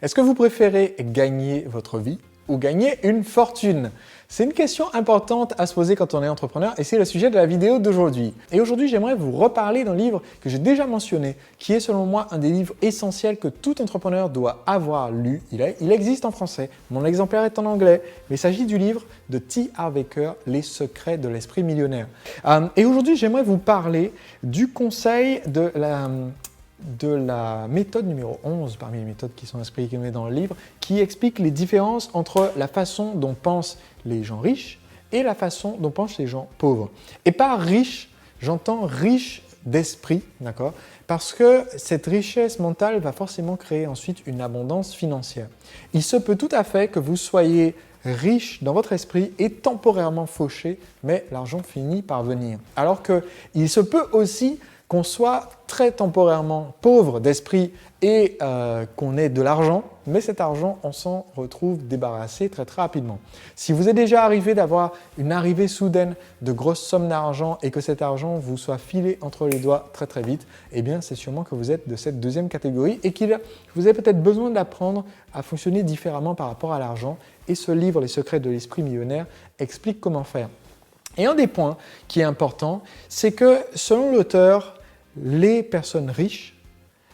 Est-ce que vous préférez gagner votre vie ou gagner une fortune? C'est une question importante à se poser quand on est entrepreneur et c'est le sujet de la vidéo d'aujourd'hui. Et aujourd'hui, j'aimerais vous reparler d'un livre que j'ai déjà mentionné, qui est selon moi un des livres essentiels que tout entrepreneur doit avoir lu. Il existe en français, mon exemplaire est en anglais, mais il s'agit du livre de T. Harv Eker, Les secrets de l'esprit millionnaire. Et aujourd'hui, j'aimerais vous parler du conseil de la méthode numéro 11 parmi les méthodes qui sont expliquées dans le livre, qui explique les différences entre la façon dont pensent les gens riches et la façon dont pensent les gens pauvres. Et par riche, j'entends riche d'esprit, d'accord? Parce que cette richesse mentale va forcément créer ensuite une abondance financière. Il se peut tout à fait que vous soyez riche dans votre esprit et temporairement fauché, mais l'argent finit par venir. Alors qu'il se peut aussi qu'on soit très temporairement pauvre d'esprit et qu'on ait de l'argent, mais cet argent, on s'en retrouve débarrassé très rapidement. Si vous êtes déjà arrivé d'avoir une arrivée soudaine de grosses sommes d'argent et que cet argent vous soit filé entre les doigts très vite, eh bien c'est sûrement que vous êtes de cette deuxième catégorie et que vous avez peut-être besoin d'apprendre à fonctionner différemment par rapport à l'argent. Et ce livre, Les secrets de l'esprit millionnaire, explique comment faire. Et un des points qui est important, c'est que selon l'auteur, les personnes riches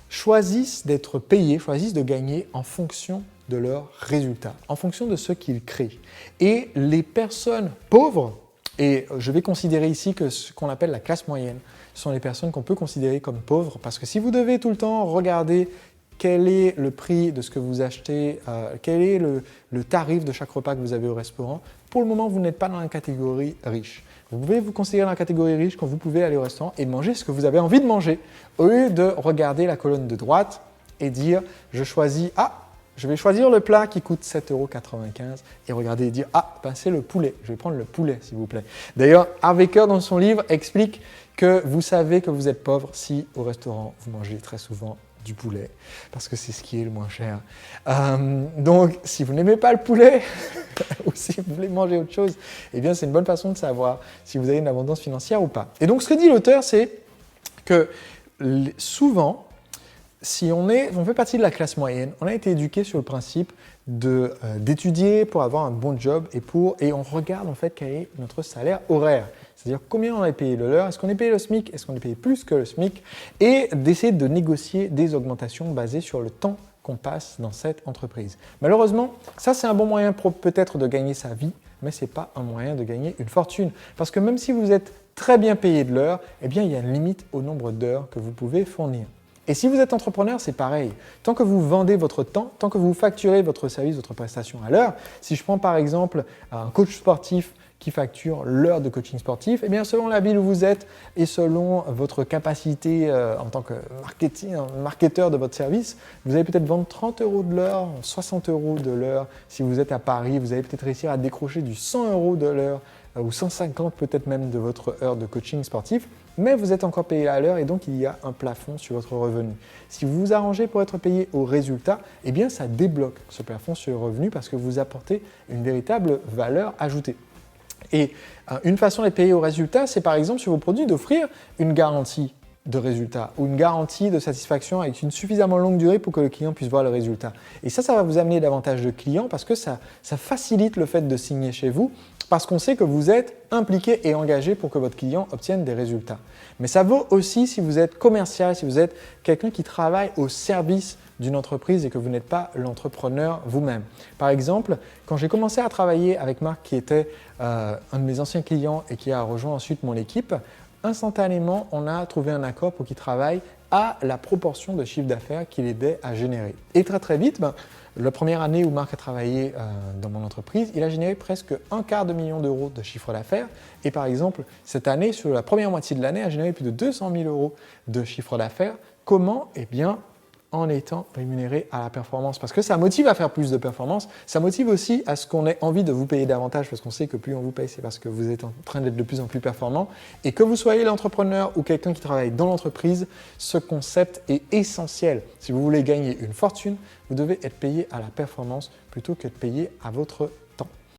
choisissent d'être payées, choisissent de gagner en fonction de leurs résultats, en fonction de ce qu'ils créent. Et les personnes pauvres, et je vais considérer ici que ce qu'on appelle la classe moyenne, sont les personnes qu'on peut considérer comme pauvres, parce que si vous devez tout le temps regarder quel est le prix de ce que vous achetez, quel est le tarif de chaque repas que vous avez au restaurant, pour le moment, vous n'êtes pas dans la catégorie riche. Vous pouvez vous considérer dans la catégorie riche quand vous pouvez aller au restaurant et manger ce que vous avez envie de manger, au lieu de regarder la colonne de droite et dire « je vais choisir le plat qui coûte 7,95 € et regarder et dire « ah, ben c'est le poulet, je vais prendre le poulet s'il vous plaît ». D'ailleurs, Harv Eker dans son livre explique que vous savez que vous êtes pauvre si au restaurant vous mangez très souvent du poulet, parce que c'est ce qui est le moins cher. Donc, si vous n'aimez pas le poulet, ou si vous voulez manger autre chose, eh bien, c'est une bonne façon de savoir si vous avez une abondance financière ou pas. Et donc, ce que dit l'auteur, c'est que souvent, si on fait partie de la classe moyenne, on a été éduqué sur le principe d'étudier pour avoir un bon job et on regarde en fait quel est notre salaire horaire. C'est-à-dire combien on est payé de l'heure, est-ce qu'on est payé le SMIC, est-ce qu'on est payé plus que le SMIC, et d'essayer de négocier des augmentations basées sur le temps qu'on passe dans cette entreprise. Malheureusement, ça c'est un bon moyen peut-être de gagner sa vie, mais ce n'est pas un moyen de gagner une fortune. Parce que même si vous êtes très bien payé de l'heure, eh bien il y a une limite au nombre d'heures que vous pouvez fournir. Et si vous êtes entrepreneur, c'est pareil. Tant que vous vendez votre temps, tant que vous facturez votre service, votre prestation à l'heure, si je prends par exemple un coach sportif qui facture l'heure de coaching sportif, eh bien selon la ville où vous êtes et selon votre capacité en tant que marketeur de votre service, vous allez peut-être vendre 30 € de l'heure, 60 € de l'heure. Si vous êtes à Paris, vous allez peut-être réussir à décrocher du 100 € de l'heure ou 150 peut-être même de votre heure de coaching sportif, mais vous êtes encore payé à l'heure et donc il y a un plafond sur votre revenu. Si vous vous arrangez pour être payé au résultat, eh bien ça débloque ce plafond sur le revenu parce que vous apportez une véritable valeur ajoutée. Et une façon d'être payé au résultat, c'est par exemple sur vos produits d'offrir une garantie de résultat ou une garantie de satisfaction avec une suffisamment longue durée pour que le client puisse voir le résultat. Et ça va vous amener davantage de clients parce que ça facilite le fait de signer chez vous parce qu'on sait que vous êtes impliqué et engagé pour que votre client obtienne des résultats. Mais ça vaut aussi si vous êtes commercial, si vous êtes quelqu'un qui travaille au service d'une entreprise et que vous n'êtes pas l'entrepreneur vous-même. Par exemple, quand j'ai commencé à travailler avec Marc qui était un de mes anciens clients et qui a rejoint ensuite mon équipe, instantanément, on a trouvé un accord pour qu'il travaille à la proportion de chiffre d'affaires qu'il aidait à générer. Et très vite, la première année où Marc a travaillé dans mon entreprise, il a généré presque $250 000 de chiffre d'affaires. Et par exemple, cette année, sur la première moitié de l'année, a généré plus de 200 000 € de chiffre d'affaires. Comment? Eh bien, en étant rémunéré à la performance. Parce que ça motive à faire plus de performance, ça motive aussi à ce qu'on ait envie de vous payer davantage parce qu'on sait que plus on vous paye, c'est parce que vous êtes en train d'être de plus en plus performant. Et que vous soyez l'entrepreneur ou quelqu'un qui travaille dans l'entreprise, ce concept est essentiel. Si vous voulez gagner une fortune, vous devez être payé à la performance plutôt qu'être payé à votre